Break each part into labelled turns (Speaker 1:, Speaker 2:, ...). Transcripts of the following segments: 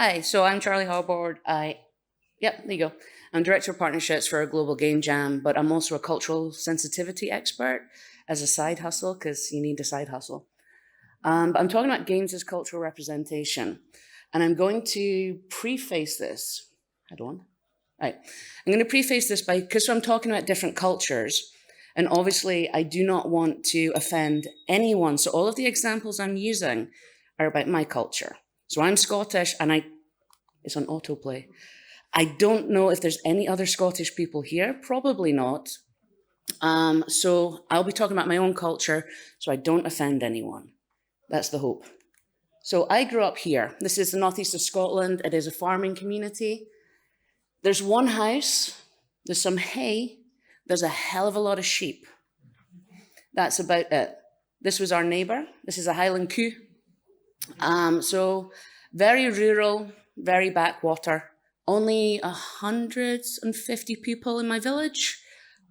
Speaker 1: Hi, so I'm Charly Harbord. Yep, there you go. I'm Director of Partnerships for a global game jam, but I'm also a cultural sensitivity expert as a side hustle, because you need a side hustle. But I'm talking about games as cultural representation. And I'm going to preface this. Hold on. Right. I'm going to preface this by, because I'm talking about different cultures, and obviously I do not want to offend anyone. So all of the examples I'm using are about my culture. So I'm Scottish, and it's on autoplay. I don't know if there's any other Scottish people here, probably not. So I'll be talking about my own culture so I don't offend anyone. That's the hope. So I grew up here. This is the northeast of Scotland. It is a farming community. There's one house, there's some hay, there's a hell of a lot of sheep. That's about it. This was our neighbour. This is a Highland coo. So very rural, very backwater. Only 150 people in my village.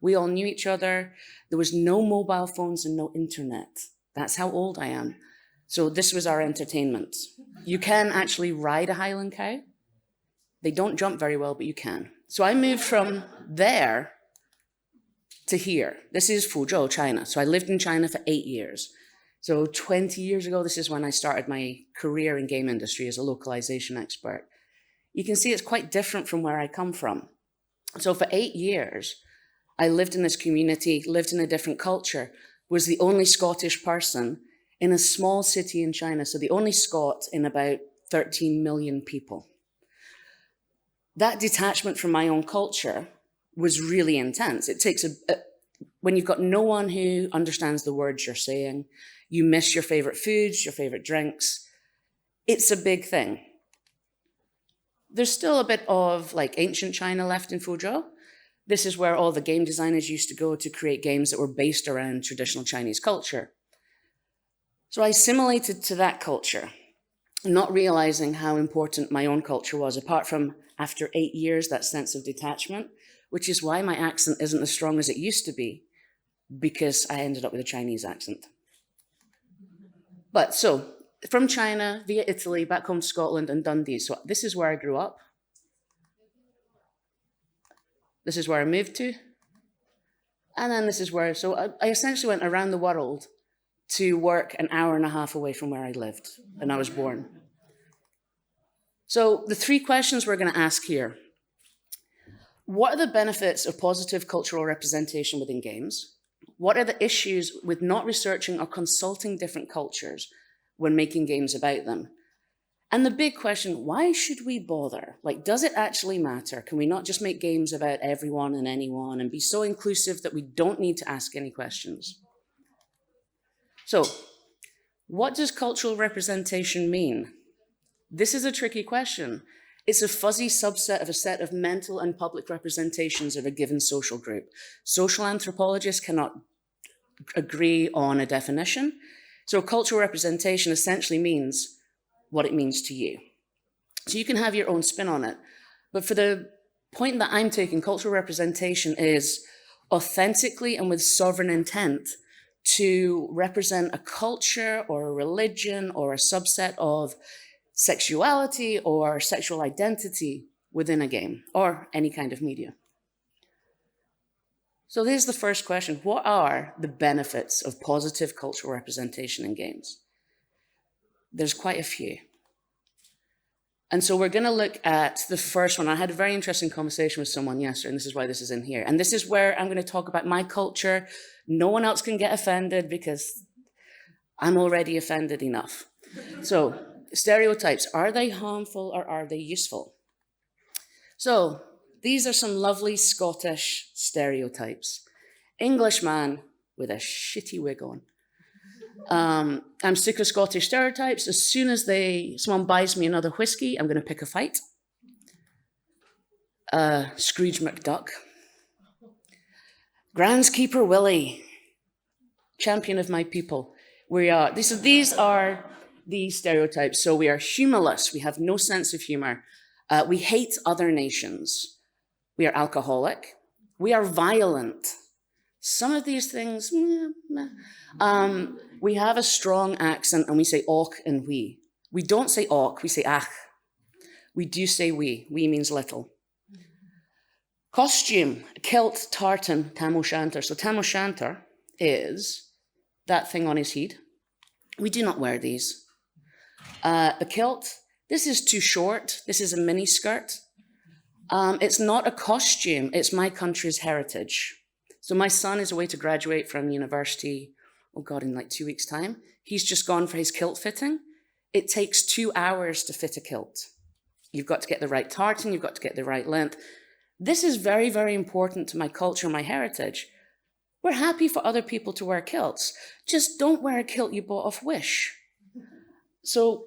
Speaker 1: We all knew each other. There was no mobile phones and no internet. That's how old I am. So this was our entertainment. You can actually ride a Highland cow. They don't jump very well, but you can. So I moved from there to here. This is Fuzhou, China. So I lived in China for 8 years. So 20 years ago, this is when I started my career in game industry as a localization expert. You can see it's quite different from where I come from. So for 8 years, I lived in this community, lived in a different culture, was the only Scottish person in a small city in China. So the only Scot in about 13 million people. That detachment from my own culture was really intense. It takes when you've got no one who understands the words you're saying, you miss your favorite foods, your favorite drinks. It's a big thing. There's still a bit of like ancient China left in Fuzhou. This is where all the game designers used to go to create games that were based around traditional Chinese culture. So I assimilated to that culture, not realizing how important my own culture was, apart from after 8 years, that sense of detachment, which is why my accent isn't as strong as it used to be, because I ended up with a Chinese accent. But so, from China, via Italy, back home to Scotland and Dundee. So this is where I grew up. This is where I moved to. And then this is where, so I essentially went around the world to work an hour and a half away from where I lived, and I was born. So the 3 questions we're going to ask here. What are the benefits of positive cultural representation within games? What are the issues with not researching or consulting different cultures when making games about them? And the big question, why should we bother? Like, does it actually matter? Can we not just make games about everyone and anyone and be so inclusive that we don't need to ask any questions? So, what does cultural representation mean? This is a tricky question. It's a fuzzy subset of a set of mental and public representations of a given social group. Social anthropologists cannot agree on a definition. So cultural representation essentially means what it means to you. So you can have your own spin on it. But for the point that I'm taking, cultural representation is authentically and with sovereign intent to represent a culture or a religion or a subset of sexuality or sexual identity within a game or any kind of media. So here's the first question. What are the benefits of positive cultural representation in games? There's quite a few. And so we're going to look at the first one. I had a very interesting conversation with someone yesterday, and this is why this is in here. And this is where I'm going to talk about my culture. No one else can get offended because I'm already offended enough. So stereotypes, are they harmful or are they useful? So these are some lovely Scottish stereotypes. Englishman with a shitty wig on. I'm sick of Scottish stereotypes. As soon as someone buys me another whiskey, I'm going to pick a fight. Scrooge McDuck. Groundskeeper Willie. Champion of my people. These are the stereotypes. So we are humorless. We have no sense of humor. We hate other nations. We are alcoholic. We are violent. Some of these things, we have a strong accent and we say och and we. We don't say och, we say ach. We do say we. We means little. Costume, kilt, tartan, tam o'shanter. So tam o'shanter is that thing on his head. We do not wear these. The kilt, this is too short. This is a mini skirt. It's not a costume. It's my country's heritage. So my son is away to graduate from university, oh God, in like 2 weeks' time. He's just gone for his kilt fitting. It takes 2 hours to fit a kilt. You've got to get the right tartan. You've got to get the right length. This is very, very important to my culture, my heritage. We're happy for other people to wear kilts. Just don't wear a kilt you bought off Wish. So,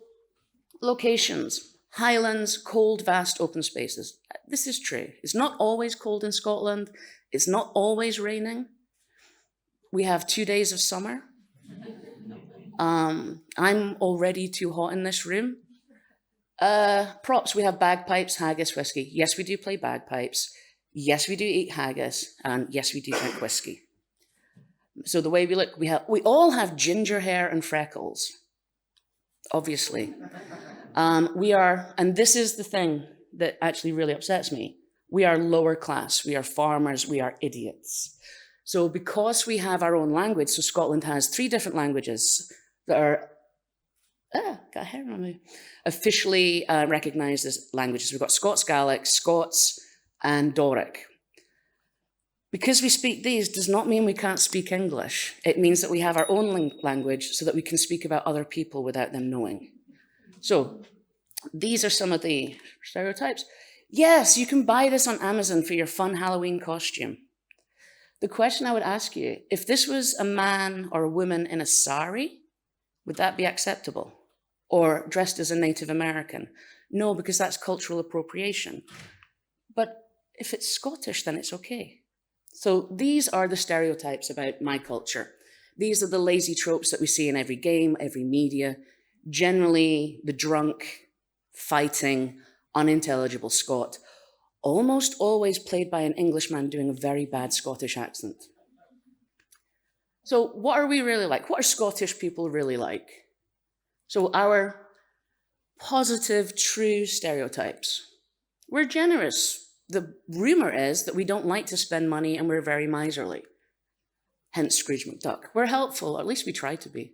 Speaker 1: locations, highlands, cold, vast, open spaces. This is true. It's not always cold in Scotland. It's not always raining. We have 2 days of summer. I'm already too hot in this room. Props, we have bagpipes, haggis, whiskey. Yes, we do play bagpipes. Yes, we do eat haggis. And yes, we do drink whiskey. So the way we look, we all have ginger hair and freckles, obviously. And this is the thing that actually really upsets me. We are lower class, we are farmers, we are idiots. So because we have our own language, so Scotland has 3 different languages that are got hair on me. Officially recognised as languages. We've got Scots Gaelic, Scots, and Doric. Because we speak these does not mean we can't speak English. It means that we have our own language so that we can speak about other people without them knowing. So these are some of the stereotypes. Yes, you can buy this on Amazon for your fun Halloween costume. The question I would ask you, if this was a man or a woman in a sari, would that be acceptable? Or dressed as a Native American? No, because that's cultural appropriation. But if it's Scottish, then it's okay. So these are the stereotypes about my culture. These are the lazy tropes that we see in every game, every media. Generally, the drunk, fighting, unintelligible Scot, almost always played by an Englishman doing a very bad Scottish accent. So what are we really like? What are Scottish people really like? So our positive, true stereotypes. We're generous. The rumour is that we don't like to spend money and we're very miserly. Hence Scrooge McDuck. We're helpful, or at least we try to be.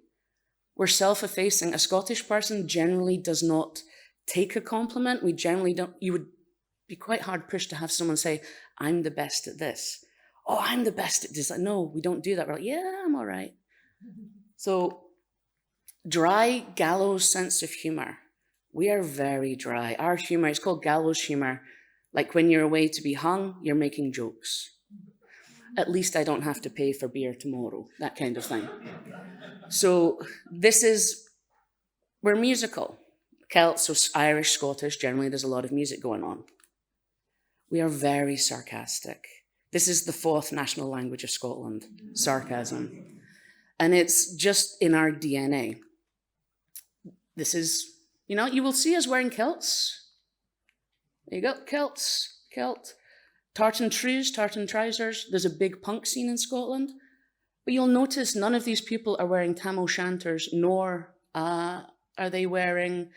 Speaker 1: We're self-effacing. A Scottish person generally does not take a compliment. We generally don't. You would be quite hard pushed to have someone say, I'm the best at this. Oh, I'm the best at this. No, we don't do that. We're like, yeah, I'm all right. So dry, gallows sense of humour. We are very dry. Our humour, it's called gallows humour. Like when you're away to be hung, you're making jokes. At least I don't have to pay for beer tomorrow, that kind of thing. So we're musical. Celts, so Irish, Scottish, generally there's a lot of music going on. We are very sarcastic. This is the 4th national language of Scotland, sarcasm. And it's just in our DNA. This is, you will see us wearing kilts. There you go, kilts, kilt. Tartan trews, tartan trousers. There's a big punk scene in Scotland. But you'll notice none of these people are wearing tam o'shanters, nor are they wearing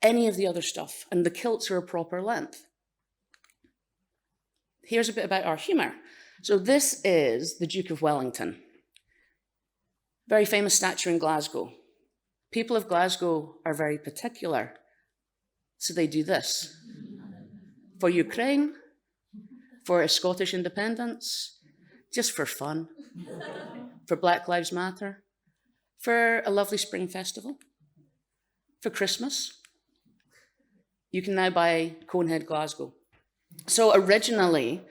Speaker 1: any of the other stuff. And the kilts are a proper length. Here's a bit about our humour. So this is the Duke of Wellington. Very famous statue in Glasgow. People of Glasgow are very particular. So they do this. For Ukraine, for Scottish independence, just for fun, for Black Lives Matter, for a lovely spring festival, for Christmas. You can now buy Conehead Glasgow. So originally,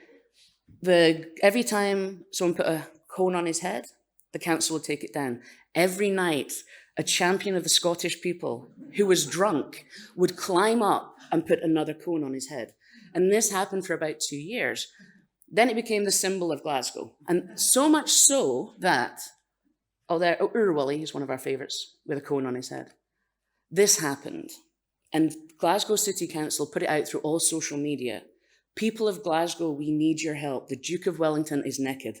Speaker 1: every time someone put a cone on his head, the council would take it down. Every night, a champion of the Scottish people who was drunk would climb up and put another cone on his head. And this happened for about 2 years. Then it became the symbol of Glasgow. And so much so that, Urwally is one of our favourites with a cone on his head. This happened. And Glasgow City Council put it out through all social media. People of Glasgow, we need your help. The Duke of Wellington is naked.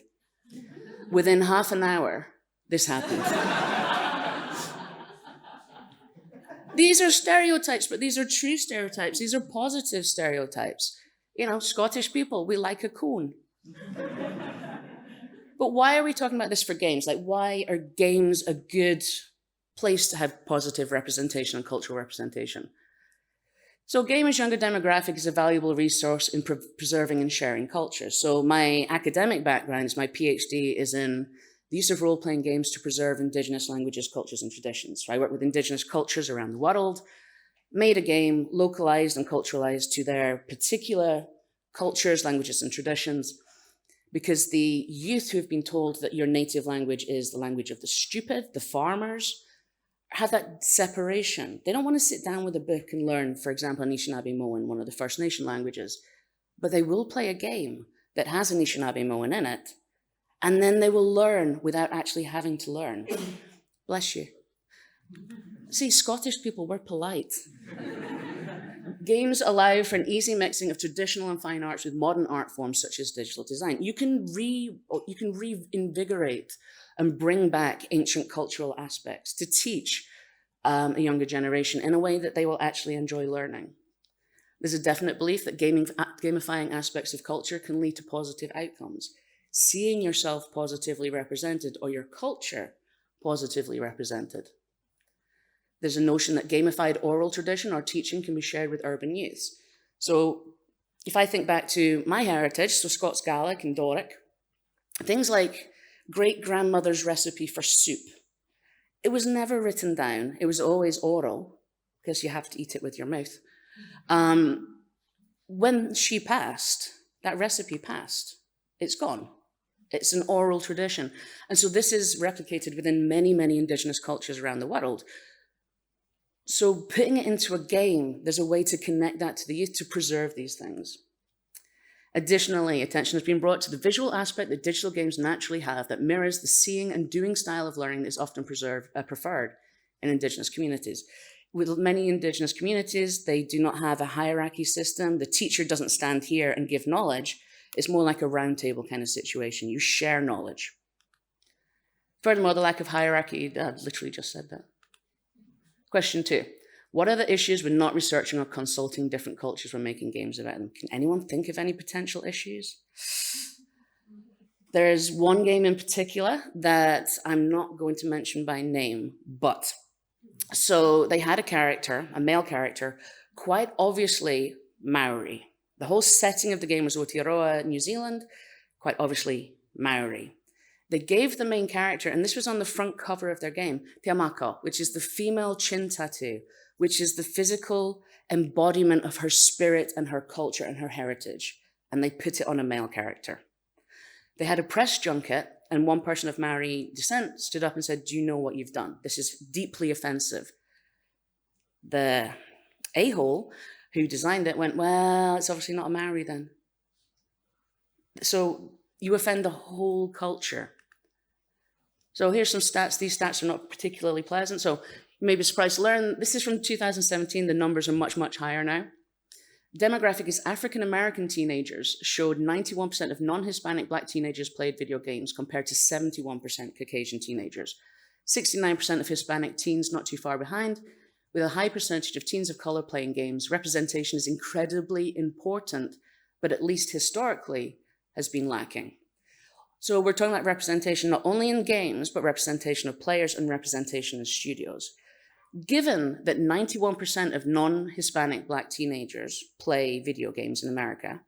Speaker 1: Within half an hour, this happened. These are stereotypes, but these are true stereotypes. These are positive stereotypes. You know, Scottish people, we like a cone. But why are we talking about this for games? Like, why are games a good place to have positive representation and cultural representation? So Gamers' younger demographic is a valuable resource in preserving and sharing culture. So my academic background, my PhD, is in the use of role-playing games to preserve Indigenous languages, cultures, and traditions. So I work with Indigenous cultures around the world, made a game localized and culturalized to their particular cultures, languages, and traditions, because the youth who have been told that your native language is the language of the stupid, the farmers, have that separation. They don't want to sit down with a book and learn, for example, Anishinaabe-Moan, one of the First Nation languages, but they will play a game that has Anishinaabe-Moan in it, and then they will learn without actually having to learn. Bless you. See, Scottish people, we're polite. Games allow for an easy mixing of traditional and fine arts with modern art forms such as digital design. You can reinvigorate and bring back ancient cultural aspects to teach a younger generation in a way that they will actually enjoy learning. There's a definite belief that gamifying aspects of culture can lead to positive outcomes. Seeing yourself positively represented or your culture positively represented. There's a notion that gamified oral tradition or teaching can be shared with urban youths. So if I think back to my heritage, so Scots Gaelic and Doric, things like great-grandmother's recipe for soup, it was never written down. It was always oral, because you have to eat it with your mouth. When she passed, that recipe passed. It's gone. It's an oral tradition. And so this is replicated within many, many Indigenous cultures around the world. So putting it into a game, there's a way to connect that to the youth to preserve these things. Additionally, attention has been brought to the visual aspect that digital games naturally have that mirrors the seeing and doing style of learning that is often preferred in Indigenous communities. With many Indigenous communities, they do not have a hierarchy system. The teacher doesn't stand here and give knowledge. It's more like a round table kind of situation. You share knowledge. Furthermore, the lack of hierarchy, I literally just said that. Question 2, what are the issues with not researching or consulting different cultures when making games about them? Can anyone think of any potential issues? There's one game in particular that I'm not going to mention by name, but so they had a character, a male character, quite obviously Maori. The whole setting of the game was Aotearoa, New Zealand, quite obviously Maori. They gave the main character, and this was on the front cover of their game, Te Amako, which is the female chin tattoo, which is the physical embodiment of her spirit and her culture and her heritage. And they put it on a male character. They had a press junket, and one person of Maori descent stood up and said, "Do you know what you've done? This is deeply offensive." The a-hole who designed it went, "Well, it's obviously not a Maori then." So you offend the whole culture. So here's some stats. These stats are not particularly pleasant. So you may be surprised to learn, this is from 2017. The numbers are much, much higher now. Demographic is African-American teenagers showed 91% of non-Hispanic Black teenagers played video games compared to 71% Caucasian teenagers. 69% of Hispanic teens not too far behind, with a high percentage of teens of color playing games. Representation is incredibly important, but at least historically has been lacking. So we're talking about representation not only in games, but representation of players and representation in studios. Given that 91% of non-Hispanic Black teenagers play video games in America,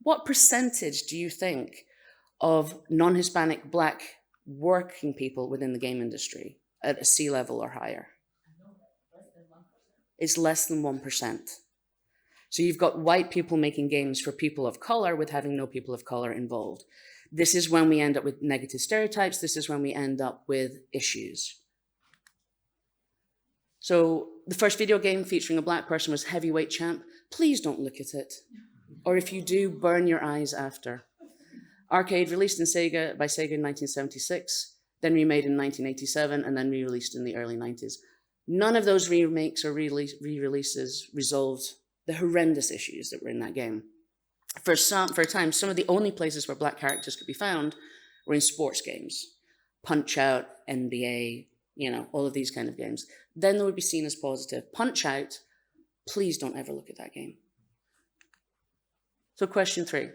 Speaker 1: what percentage do you think of non-Hispanic Black working people within the game industry at a C level or higher? It's less than 1%. So you've got white people making games for people of color with having no people of color involved. This is when we end up with negative stereotypes. This is when we end up with issues. So the first video game featuring a Black person was Heavyweight Champ. Please don't look at it. Or if you do, burn your eyes after. Arcade, released by Sega in 1976, then remade in 1987, and then re-released in the early 90s. None of those remakes or re-releases resolved the horrendous issues that were in that game. For a time, some of the only places where Black characters could be found were in sports games. Punch-Out, NBA, all of these kind of games, then they would be seen as positive. Punch-Out, please don't ever look at that game. So question 3,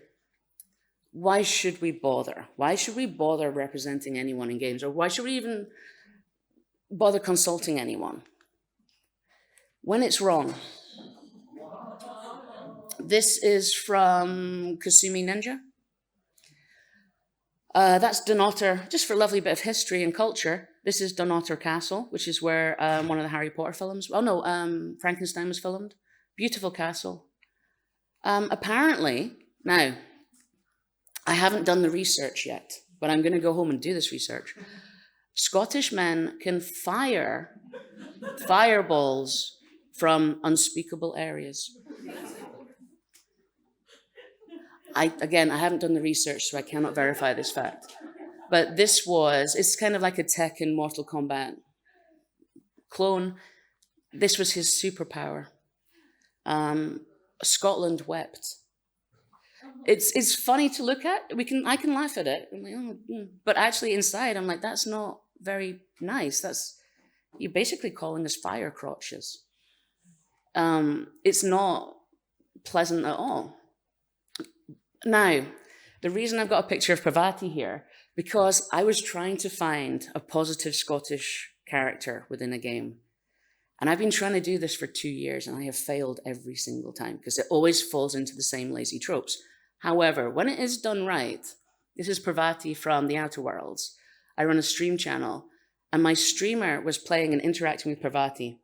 Speaker 1: why should we bother? Why should we bother representing anyone in games? Or why should we even bother consulting anyone? When it's wrong. This is from Kasumi Ninja. That's Dunotter, just for a lovely bit of history and culture. This is Dunotter Castle, which is where one of the Harry Potter films, Frankenstein was filmed. Beautiful castle. Apparently, now, I haven't done the research yet, but I'm going to go home and do this research. Scottish men can fire fireballs from unspeakable areas. I haven't done the research, so I cannot verify this fact. But it's kind of like a Tekken Mortal Kombat clone. This was his superpower. Scotland wept. It's funny to look at. I can laugh at it. I'm like, but actually inside, I'm like, that's not very nice. You're basically calling us fire crotches. It's not pleasant at all. Now, the reason I've got a picture of Parvati here, because I was trying to find a positive Scottish character within a game. And I've been trying to do this for 2 years, and I have failed every single time, because it always falls into the same lazy tropes. However, when it is done right, this is Parvati from the Outer Worlds. I run a stream channel, and my streamer was playing and interacting with Parvati,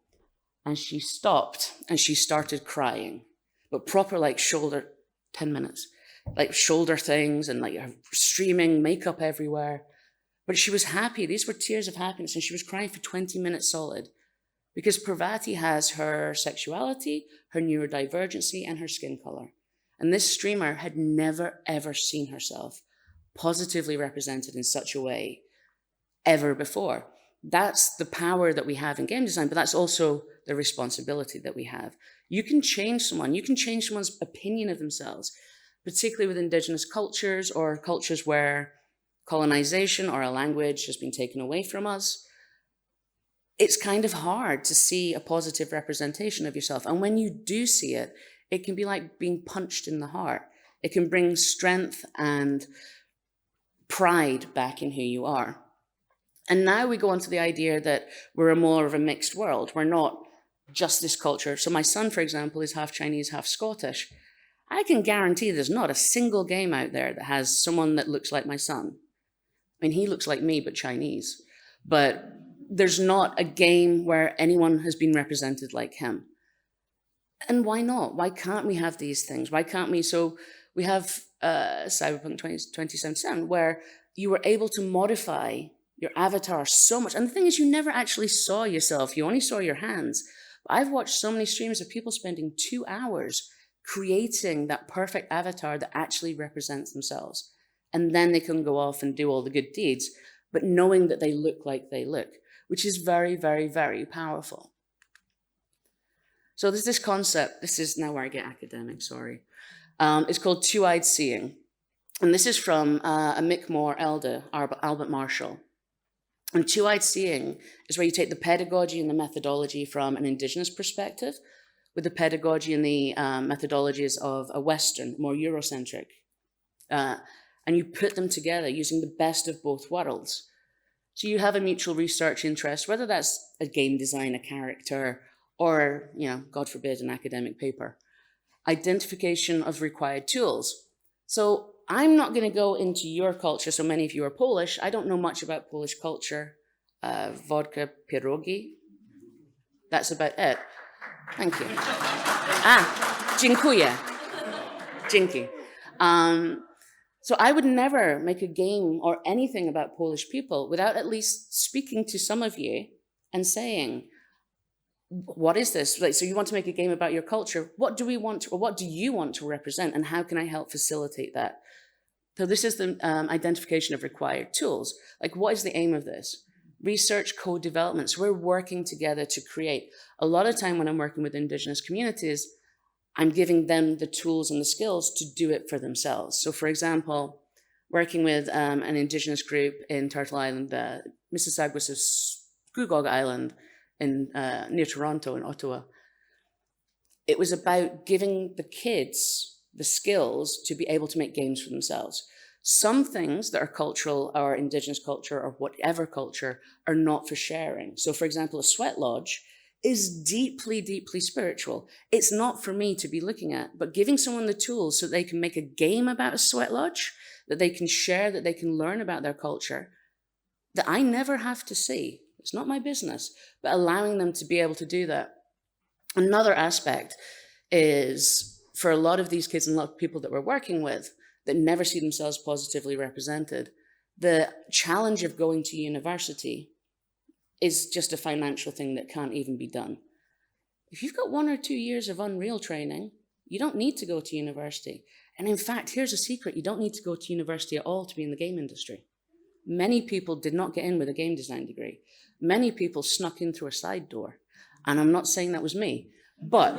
Speaker 1: and she stopped, and she started crying, but proper like shoulder, 10 minutes. Like shoulder things and like streaming, makeup everywhere. But she was happy. These were tears of happiness, and she was crying for 20 minutes solid because Parvati has her sexuality, her neurodivergency, and her skin color. And this streamer had never, ever seen herself positively represented in such a way ever before. That's the power that we have in game design, but that's also the responsibility that we have. You can change someone. You can change someone's opinion of themselves, particularly with indigenous cultures or cultures where colonization or a language has been taken away from us. It's kind of hard to see a positive representation of yourself. And when you do see it, it can be like being punched in the heart. It can bring strength and pride back in who you are. And now we go on to the idea that we're more of a mixed world. We're not just this culture. So my son, for example, is half Chinese, half Scottish. I can guarantee there's not a single game out there that has someone that looks like my son. I mean, he looks like me, but Chinese. But there's not a game where anyone has been represented like him. And why not? Why can't we have these things? Why can't we? So we have Cyberpunk 2077, where you were able to modify your avatar so much. And the thing is, you never actually saw yourself. You only saw your hands. I've watched so many streams of people spending 2 hours creating that perfect avatar that actually represents themselves. And then they can go off and do all the good deeds, but knowing that they look like they look, which is very, very, very powerful. So there's this concept, this is now where I get academic, sorry. It's called two-eyed seeing. And this is from a Mi'kmaq elder, Albert Marshall. And two-eyed seeing is where you take the pedagogy and the methodology from an indigenous perspective with the pedagogy and the methodologies of a Western, more Eurocentric. And you put them together using the best of both worlds. So you have a mutual research interest, whether that's a game design, a character, or, God forbid, an academic paper. Identification of required tools. So I'm not going to go into your culture, so many of you are Polish. I don't know much about Polish culture. Vodka, pierogi. That's about it. Thank you. Dziękuję. Dzięki. So I would never make a game or anything about Polish people without at least speaking to some of you and saying, what is this? So you want to make a game about your culture. What do we want, or what do you want to represent, and how can I help facilitate that? So this is the identification of required tools. Like, what is the aim of this? Research, co-development. So we're working together to create. A lot of time when I'm working with indigenous communities, I'm giving them the tools and the skills to do it for themselves. So for example, working with an indigenous group in Turtle Island, Mississauga was Scugog Island in near Toronto in Ottawa. It was about giving the kids the skills to be able to make games for themselves. Some things that are cultural or indigenous culture or whatever culture are not for sharing. So for example, a sweat lodge is deeply, deeply spiritual. It's not for me to be looking at, but giving someone the tools so they can make a game about a sweat lodge, that they can share, that they can learn about their culture, that I never have to see. It's not my business, but allowing them to be able to do that. Another aspect is for a lot of these kids and a lot of people that we're working with that never see themselves positively represented, the challenge of going to university is just a financial thing that can't even be done. If you've got 1 or 2 years of Unreal training, you don't need to go to university. And in fact, here's a secret, you don't need to go to university at all to be in the game industry. Many people did not get in with a game design degree. Many people snuck in through a side door. And I'm not saying that was me, but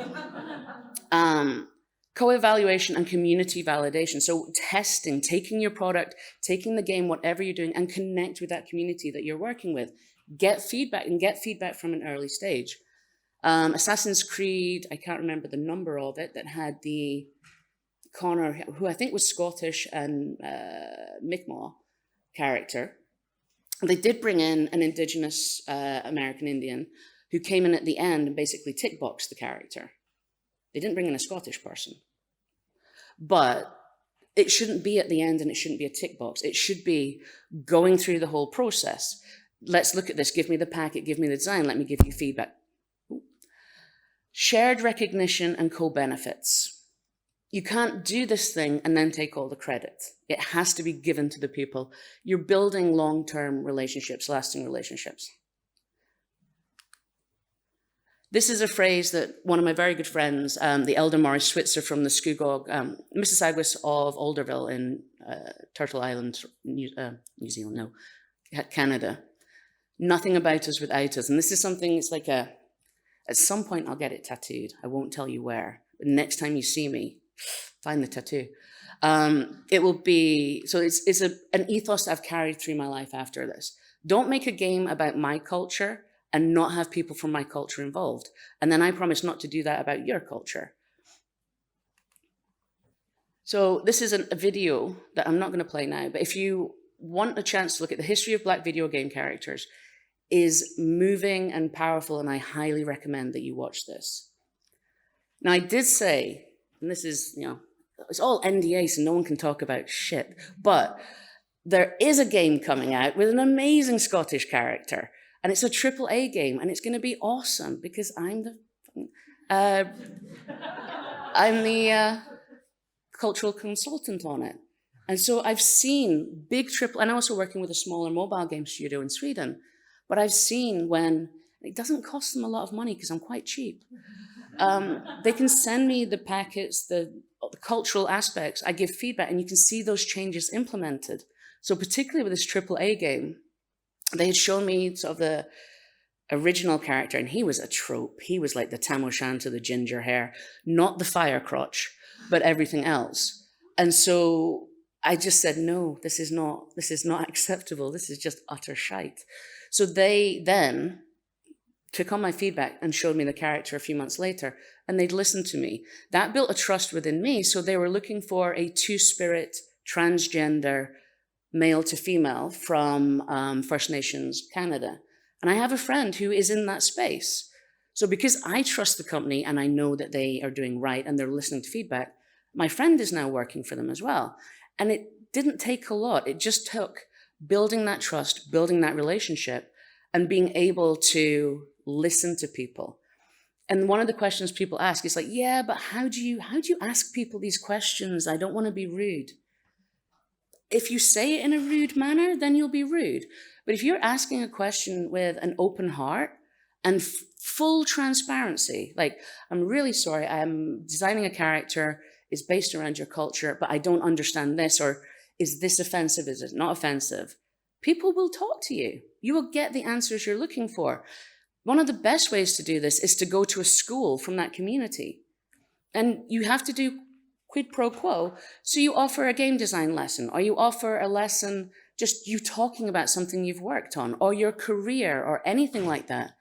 Speaker 1: co-evaluation and community validation. So testing, taking your product, taking the game, whatever you're doing, and connect with that community that you're working with. Get feedback, and get feedback from an early stage. Assassin's Creed, I can't remember the number of it, that had the Connor, who I think was Scottish and Mi'kmaq character. They did bring in an indigenous American Indian who came in at the end and basically tick boxed the character. They didn't bring in a Scottish person. But it shouldn't be at the end and it shouldn't be a tick box. It should be going through the whole process. Let's look at this, give me the packet, give me the design, let me give you feedback. Shared recognition and co-benefits. You can't do this thing and then take all the credit. It has to be given to the people. You're building long-term relationships, lasting relationships. This is a phrase that one of my very good friends, the elder Maurice Switzer from the Scugog, Mississaugas of Alderville in Turtle Island, New Zealand, no, Canada. Nothing about us without us. And this is something, it's like at some point I'll get it tattooed. I won't tell you where. But next time you see me, find the tattoo. It will be, so it's an ethos that I've carried through my life after this. Don't make a game about my culture and not have people from my culture involved. And then I promise not to do that about your culture. So this is a video that I'm not going to play now, but if you want a chance to look at the history of Black video game characters, is moving and powerful, and I highly recommend that you watch this. Now, I did say, and this is, it's all NDA, so no one can talk about shit, but there is a game coming out with an amazing Scottish character, and it's a AAA game, and it's going to be awesome because I'm the cultural consultant on it. And so I've seen big and I'm also working with a smaller mobile game studio in Sweden, but I've seen when it doesn't cost them a lot of money because I'm quite cheap. They can send me the packets, the cultural aspects, I give feedback, and you can see those changes implemented. So particularly with this AAA game, they had shown me sort of the original character, and he was a trope. He was like the Tam O'Shanter, the ginger hair, not the fire crotch, but everything else. And so I just said, no, this is not acceptable. This is just utter shite. So they then took on my feedback and showed me the character a few months later, and they'd listened to me. That built a trust within me. So they were looking for a two-spirit, transgender, male to female from First Nations Canada. And I have a friend who is in that space. So because I trust the company and I know that they are doing right and they're listening to feedback, my friend is now working for them as well. And it didn't take a lot. It just took building that trust, building that relationship, and being able to listen to people. And one of the questions people ask is like, yeah, but how do you ask people these questions? I don't want to be rude. If you say it in a rude manner, then you'll be rude. But if you're asking a question with an open heart and full transparency, like, I'm really sorry, I'm designing a character, it's based around your culture, but I don't understand this, or is this offensive, is it not offensive? People will talk to you. You will get the answers you're looking for. One of the best ways to do this is to go to a school from that community. And you have to do quid pro quo. So you offer a game design lesson, or you offer a lesson just you talking about something you've worked on or your career or anything like that.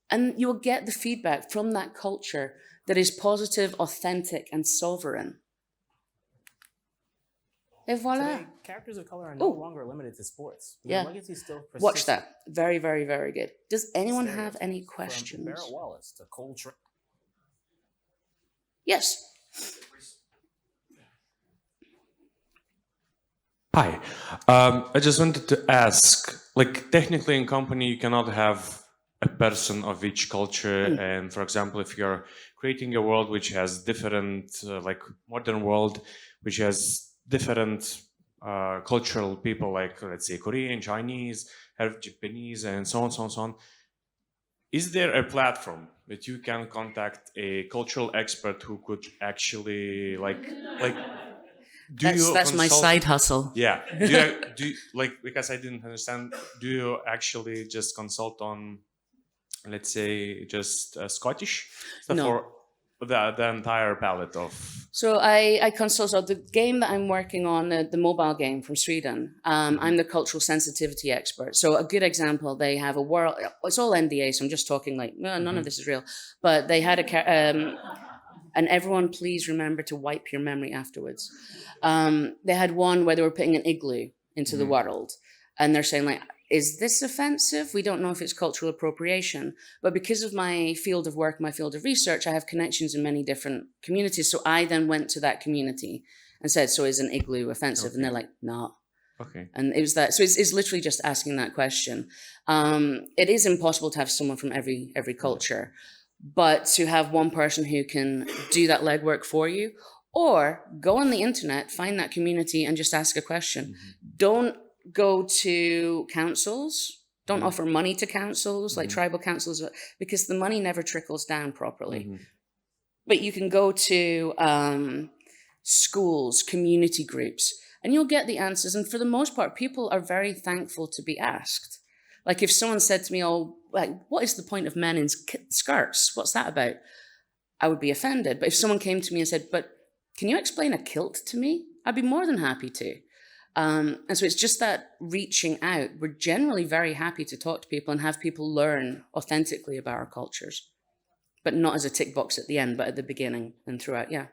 Speaker 1: And you'll get the feedback from that culture that is positive, authentic, and sovereign. Et voila.
Speaker 2: Today, characters of color are no
Speaker 1: Oh,
Speaker 2: longer limited to sports.
Speaker 1: yeah.
Speaker 2: Legacy still persists.
Speaker 1: Watch that. Very, very, very good. Does anyone have
Speaker 2: Stereotypes,
Speaker 1: any
Speaker 2: from
Speaker 1: questions?
Speaker 2: Barrett Wallace to Coltrane.
Speaker 1: Yes.
Speaker 3: Hi. I just wanted to ask, like, technically in company, you cannot have a person of each culture. And for example, if you're creating a world which has different, like modern world, which has different cultural people, like let's say Korean, Chinese, have Japanese, and so on, so on, so on. Is there a platform that you can contact a cultural expert who could actually like
Speaker 1: That's my side hustle.
Speaker 3: Yeah. Do you, like, because I didn't understand, do you actually just consult on, let's say, just Scottish stuff,
Speaker 1: No.
Speaker 3: or the entire palette of?
Speaker 1: So I consult on the game that I'm working on, the mobile game from Sweden. I'm the cultural sensitivity expert. So a good example, they have a world, it's all NDA, so I'm just talking like, no, none of this is real. But they had and everyone please remember to wipe your memory afterwards. They had one where they were putting an igloo into the world. And they're saying like, is this offensive? We don't know if it's cultural appropriation, but because of my field of work, my field of research, I have connections in many different communities. So I then went to that community and said, so is an igloo offensive?
Speaker 3: Okay.
Speaker 1: And they're like, no.
Speaker 3: Okay.
Speaker 1: And it was that. So it's literally just asking that question. It is impossible to have someone from every culture, but to have one person who can do that legwork for you, or go on the internet, find that community and just ask a question. Don't go to councils. Don't offer money to councils, like tribal councils, because the money never trickles down properly. But you can go to schools, community groups, and you'll get the answers. And for the most part, people are very thankful to be asked. Like if someone said to me, oh, like, what is the point of men in skirts? What's that about? I would be offended. But if someone came to me and said, but can you explain a kilt to me? I'd be more than happy to. And so it's just that reaching out. We're generally very happy to talk to people and have people learn authentically about our cultures, but not as a tick box at the end, but at the beginning and throughout. Yeah.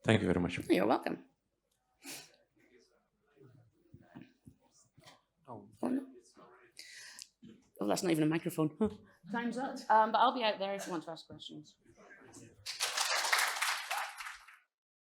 Speaker 3: Thank you very much.
Speaker 1: You're welcome. Oh, no. Oh, that's not even a microphone. Time's up. But I'll be out there if you want to ask questions.